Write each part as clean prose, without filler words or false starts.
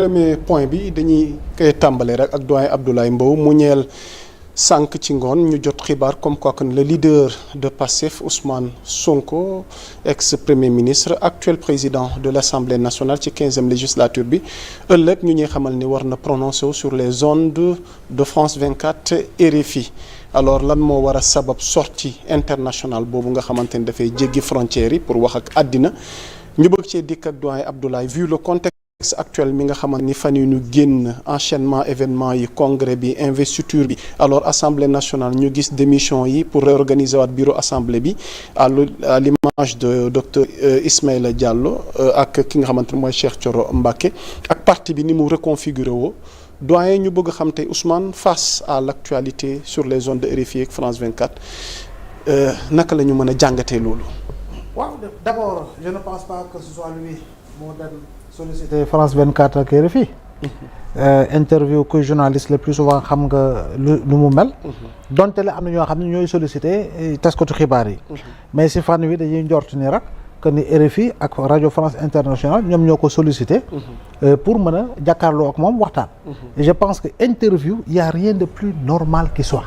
premier point bi dañuy koy tàmbale rek ak doyen Abdoulaye Mbow mu ñeel sànq ci ngoon ñu jot xibaar comme quoi que le leader de Pastef Ousmane Sonko ex-premier ministre actuel président de l'Assemblée nationale ci 15e législature bi ëllëg ñu ñuy xamal ni war na prononcé wu sur les ondes de France 24 RFI alors lan moo war a sabab sortie internationale boobu nga xamante ni dafay jéggi frontières yi pour wax ak àddina ñu bëgg cee dikk ak doyen Abdoulaye vu le contexte actuel mi nga xamante ni fan yu ñu génn enchaînement événement yi congrès bi investiture bi alors assemblée nationale ñu gis démission yi pour réorganiser waat bureau assemblée bi à l'image de docteur Ismaïla Diallo ak ki nga xamante ni mooy Cheikh Thioro Mbacké ak parti bi ni mu reconfiguré woo doyen ñu bëgg xam tey Ousmane face à l'actualité sur les zones de RFI ak France 24 naka la ñu mën a jàngatee loolu. waaw d'abord je ne pense pas que ce soit lui moo dem sollicité France 24 ak RFI. Interview kuy journaliste le plus souvent xam nga lu mu mel. donte la am na ñoo xam ne ñooy sollicité taskatu xibaar yi. mais si fànn wi dañuy njort ni rek que ni RFI ak Radio France Internationale ñoom ñoo ko sollicité. pour mën a jàkkaarloo ak moom waxtaan. et je pense que interview y a rien de plus normal qui soit.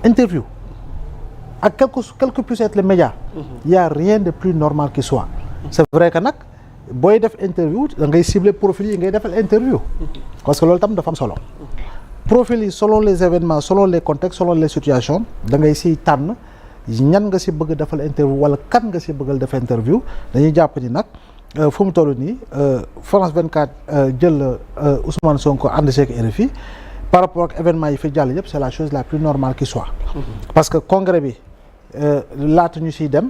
interview ak quel que puisse être le média. y a rien de plus normal qui soit. c'est vrai que nag. booy def interview da ngay cibler profil yi ngay defal interview parce que loolu tam dafa am solo profil yi selon les événements selon les contextes selon les situations da ngay siy tànn ñan nga si bëgg defal interview wala kan nga si bëggal def interview dañuy jàpp ni nag fu mu toll nii France 24 jël Ousmane Sonko ànd seeg RFI par rapport ak événements yi fi jàll yëpp c'est la chose la plus normale qui soit parce que congrès bi laata ñu siy dem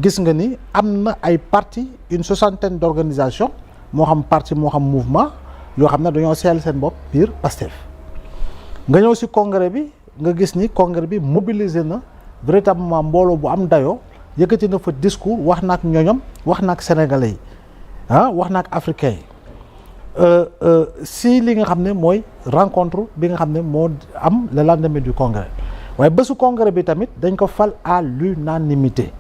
gis nga ni am na ay parti une soixantaine d'organisations moo xam parti moo xam mouvement yoo xam ne dañoo seel seen bopp biir Pastef nga ñëw ci congrès bi nga gis ni congrès bi mobilisé na véritablement mbooloo bu am dayoo yëkkati na fa discours wax na ak ñoñom wax na ak sénégalais yi wax na ak africains yi si li nga xam ne mooy rencontre bi nga xam ne moo am le lendemain du congrès waaye bésu congrès bi tamit dañ ko fal à l'unanimité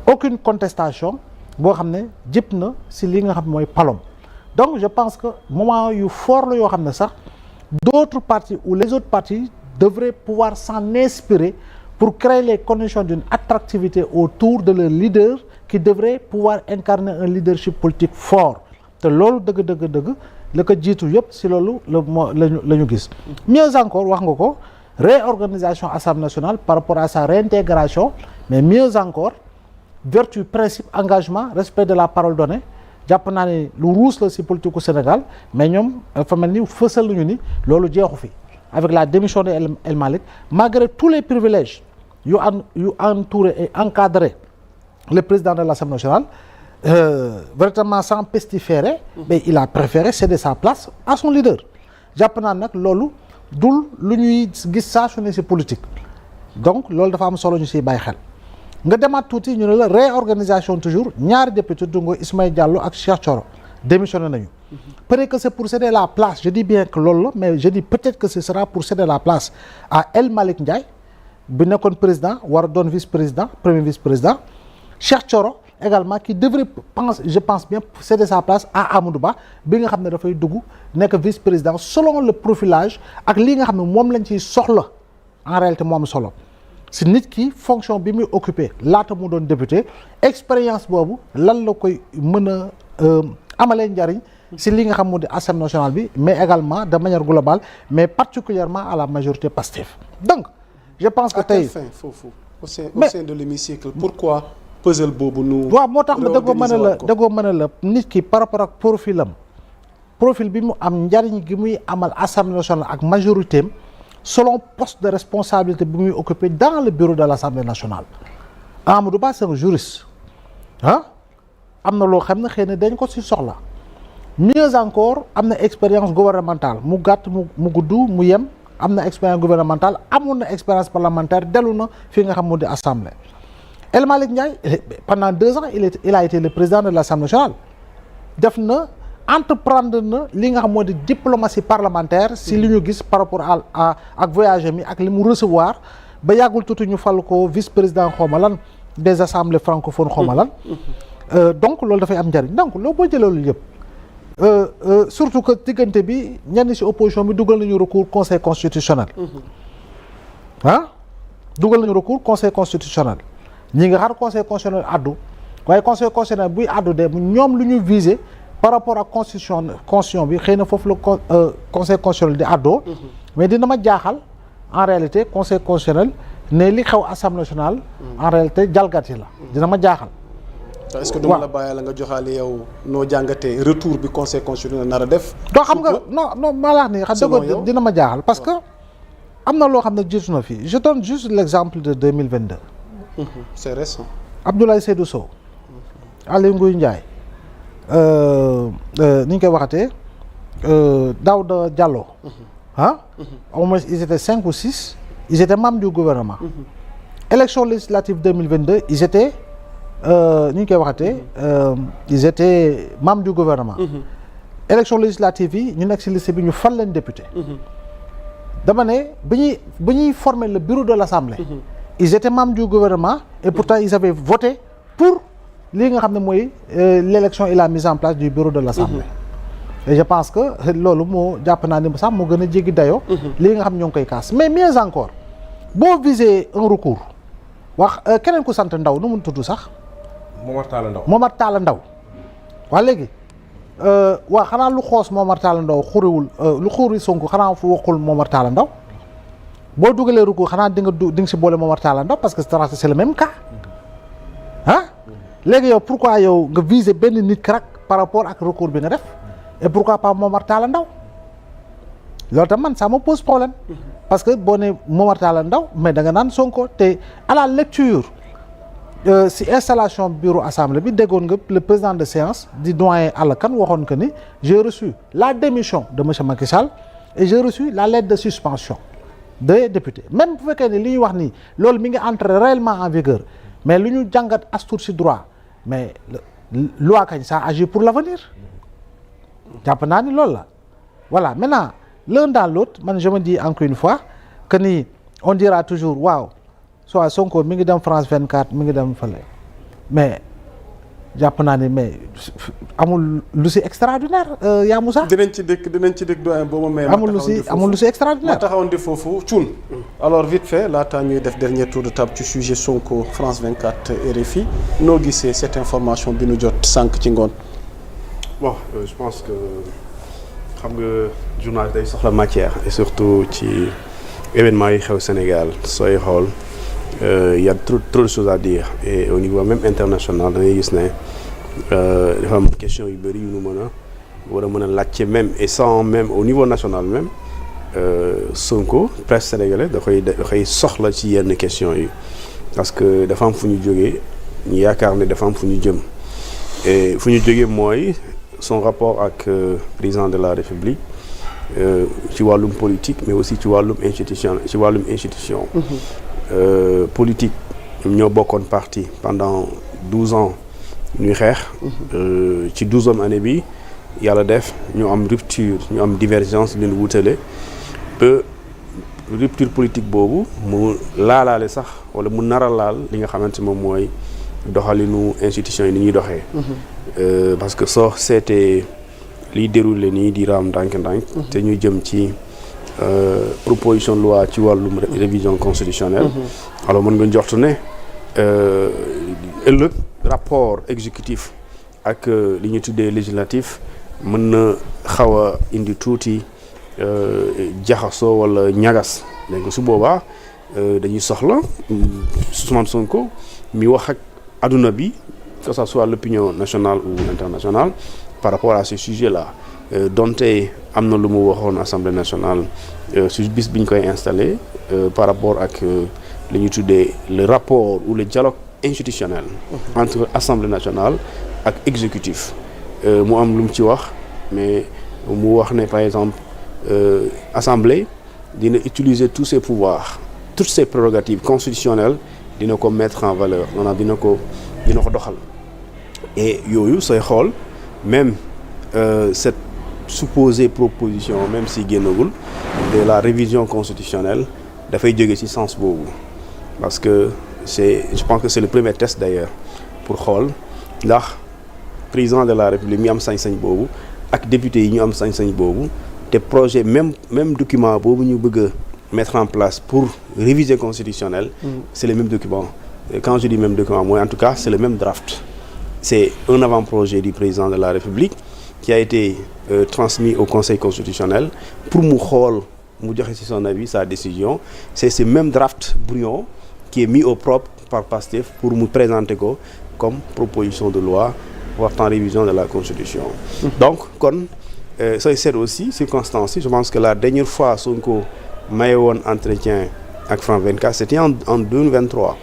aucune contestation boo xam ne jëpp na si li nga xam mooy palom donc je pense que moment yu fort la yoo xam ne sax d'autres partis ou les autres partis devraient pouvoir s'en inspirer pour créer les conditions d'une attractivité autour de leur leader qui devrait pouvoir incarner un leadership politique fort te loolu dëgg la ko jiitu yëpp si loolu la ñu gis mieux encore wax nga ko réorganisation Assemblée nationale par rapport à sa réintégration mais mieux encore vertu principe engagement respect de la parole donnée jàpp naa ne lu ruus la ci politique au Sénégal mais ñoom fa mel ni fësal nañu ni loolu jeexu fi avec la démission de El Malick malgré tous les privilèges yu entouré et encadré le président de l'Assemblée nationale véritablement sans pestiférer mais il a préféré céder sa place à son leader jàpp naa nag loolu dul lu ñuy gis saa su ne ci politique donc loolu dafa am solo ñu ciy bàyyi xel nga demaat tuuti ñu ne la réorganisation toujours ñaari député dungo Ismaïla Diallo ak Cheikh Thioro démissionné nañu peut-être que c'est pour céder la place je dis bien que loolu la mais je dis peut-être que ce sera pour céder la place à El Malick Ndiaye bi nekkoon président war a doon vice-président premier vice-président Cheikh Thioro également qui devrait je pense bien céder sa place à Amadou Ba bi nga xam ne dafay dugg nekk vice-président selon le profilage ak li nga xam ne moom lañ ciy soxla en réalité moo am solo si nit ki fonction bi muy occupé laata mu doon député expérience boobu lan la koy mën a amalee njariñ si li nga xam moo di Assemblée nationale bi mais également de manière globale mais particulièrement à la majorité Pastef donc je pense que tey foofu au sein de l'hémicycle pourquoi puzzle boobu nu waaw moo tax ma dëggoo mën a la nit ki par rapport ak profil bi mu am njariñ gi muy amal Assemblée nationale ak majorité am selon poste de responsabilité bi muy occupé dans le bureau de l'Assemblée nationale Amadou Ba c'est un juriste am na loo xam ne xëy na dañ ko ci soxla mieux encore am na expérience gouvernementale mu gàtt mu gudd mu yem am na expérience gouvernementale amoon na expérience parlementaire dellu na fi nga xam moo di assemblée El Malick Ndiaye pendant 2 ans il a été le président de l'Assemblée nationale def na entreprendre na li nga xam moo di diplomatie parlementaire si li ñu gis par rapport à ak voyage mi ak li mu recevoir ba yàggul tuuti ñu fal ko vice-président xawma lan des assemblées francophones xawma lan donc loolu dafay am njariñ donc loolu boo jëlee loolu yëpp surtout que diggante bi ñenn ci opposition bi dugal nañu recours conseil constitutionnel. Dugal nañu recours conseil constitutionnel ñi nga xaar conseil constitutionnel addu waaye conseil constitutionnel buy addu de ñoom lu ñu visé par rapport ak constitution bi xëy na foofu la conseil constitutionnel di addoo. mais dina ma jaaxal en réalité conseil constitutionnel ne li xew assemblée nationale. en réalité jalgati la dina ma jaaxal. est-ce que duma la bàyyi la nga joxaale yow noo jàngatee retour bi conseil constitutionnel nar a def. doo xam nga non maa la wax nii xam nga dina ma jaaxal parce que am na loo xam ne jiitu na fii je donne juste l'exemple de 2022. c'est récent. Abdoulaye Seydou Sow. Aly Ngouille Ndiaye. ni ñu koy waxatee Daouda Diallo. Au moins ils étaient 5 ou 6. Ils étaient membres du gouvernement. Élection législative 2022 ils étaient ni ñu koy waxatee ils étaient membres du gouvernement. Élection législative yi ñu nekk ci liste bi ñu fal leen député. dama ne bi ñuy former le bureau de l'Assemblée. ils étaient membres du gouvernement et pourtant ils avaient voté pour lii nga xam ne mooy l'élection et la mise en place du bureau de l'Assemblée. et je pense que loolu moo jàpp naa ni sax moo gën a jéggi dayoo. lii nga xam ñoo ngi koy kaas mais mieux encore boo viser un recours wax keneen ku sant Ndaw nu mu tudd sax. Momar Talla Ndaw waa léegi waa xanaa lu xoos Momar Talla Ndaw xuriwul lu xuri Sonko xanaa fu waxul Momar Talla Ndaw boo dugalee recours xanaa di nga si boole Momar Talla Ndaw parce que c'est le même cas léegi yow pourquoi yow nga viser benn nit rek par rapport ak recours bi nga def et pourquoi pas Momar Talla Ndaw loolu tam man ça me pose problème parce que boo ne Momar Talla Ndaw mais da nga naan Sonko te à la lecture si installation bureau assemblée bi déggoon nga le président de séance di doyen Alla Kane waxoon que ni j'ai reçu la démission de monsieur Macky Sall et j'ai reçu la lettre de suspension des députés même bu fekkee ne li ñuy wax nii loolu mi ngi entrer réellement en vigueur mais lu ñu jàngat as tuut si droit mais loi kañ ça agit pour l'avenir jàpp naa ni loolu la voilà maintenant l'un dans l'autre man je me dis encore une fois que ni on dira toujours waaw soit Sonko mi ngi dem France 24 mi ngi dem fële mais jàpp naa ni mais amul lu si extraordinaire yaa Moussa. dinañ ci dëkk doyen boo ma may. amul lu si extraordinaire. ma taxawoon di foofu Thioune. alors vite fait laata ñuy def dernier tour de table ci sujet Sonko France 24 RFI noo gisee cette information bi nu jot sànq ci ngoon. bon je pense que xam nga journal day soxla matière et surtout ci événement yi xew Sénégal sooy xool. Il y a trop de choses à dire et au niveau même international da ngay gis ne dafa am question yu bëri yu nu mën a laajte même et sans même au niveau national même Sonko presse sénégalais da koy soxla ci yenn questions yi parce que dafa am fu ñu jógee ñu yaakaar ne dafa am fu ñu jëm et fu ñu jógee mooy son rapport ak président de la République ci wàllum politique mais aussi ci wàllum institution politique ñoo bokkoon parti pendant 12 ans ñuy xeex ci 12e année bi yàlla def ñu am rupture ñu am divergence leen wutale ba rupture politique boobu mu laalaale sax wala mu nar a laal li nga xamante moom mooy doxalinu institution yi ni ñuy doxee parce que soo seetee liy déroulé nii di raam ndànk-ndànk te ñu jëm ci proposition de loi ci wàllum révision constitutionnelle alors mën nga njort ne ëllëg rapport exécutif ak li ñu tuddee législatif mën na xaw a indi tuuti jaxasoo wala ñagas léegi su boobaa dañuy soxla Ousmane Sonko mi wax ak adduna bi que ça soit l'opinion nationale ou internationale par rapport à ce sujet-là donte am na lu mu waxoon Assemblée nationale su bis bi ñu koy installé par rapport ak li ñu tuddee le rapport ou le dialogue institutionnel entre Assemblée nationale ak exécutif mu am lu mu ci wax mais mu wax ne par exemple Assemblée dina utiliser tous ses pouvoirs toutes ses prérogatives constitutionnelles dina ko mettre en valeur maanaam dina ko doxal et yooyu sooy xool même cette supposée proposition même si génnagul de la révision constitutionnelle dafay jóge ci sens boobu parce que je pense que c'est le premier test d'ailleurs pour xool ndax président de la République mi am sañ-sañ boobu ak député yi ñu am sañ-sañ boobu te projet même document boobu ñu bëgg a mettre en place pour réviser constitutionnel c'est le même document. Quand je dis même document mooy en tout cas c'est le même draft. C'est un avant-projet du président de la République qui a été transmis au Conseil constitutionnel pour mu xool mu joxe ci son avis sa décision. C'est ce même draft brouillon qui est mis au propre par Pastef pour mu présenter ko comme proposition de loi portant révision de la Constitution. Donc kon sooy seet aussi circonstances yi je pense que la dernière fois Sonko maye woon entretien ak France 24 c'était en 2023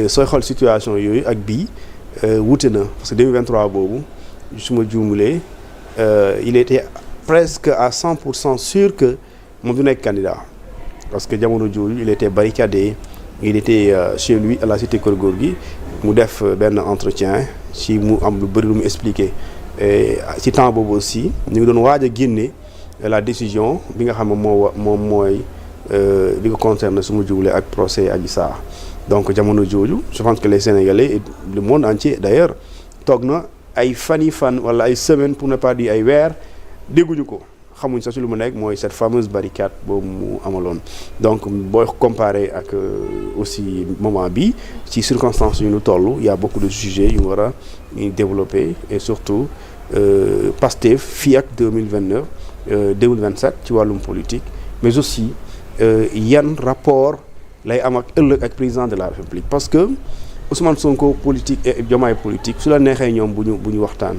sooy xool situation yooyu ak bii wuute na parce que 2023 boobu su ma juumulee il était presque à 100% sûr que moom du nekk candidat parce que jamono jooju il était barricadé il était chez lui à la cité Keur Gorgui mu def benn entretien ci mu am lu bëri lu mu expliqué ci temps boobu aussi ñu ngi doon waaj a génne la décision bi nga xam ne moom mooy li ko concerne su ma juumulee ak procès Adji Sarr donc jamono jooju je pense que les Sénégalais et le monde entier d'ailleurs toog na ay fan wala ay semaines pour ne pas dire ay weer dégguñu ko xamuñ sax ci lu mu nekk mooy cette fameuse barricade boobu mu amaloon donc booy comparer ak aussi moment bi ci circonstances yu ñu toll il y a beaucoup de sujets yu war a développer et surtout Pastef fii ak 2027 ci wàllum politique mais aussi yan rapport lay am ak ëllëg ak président de la République parce que Ousmane Sonko politique et Diomaye politique su la neexee ñoom bu ñu waxtaan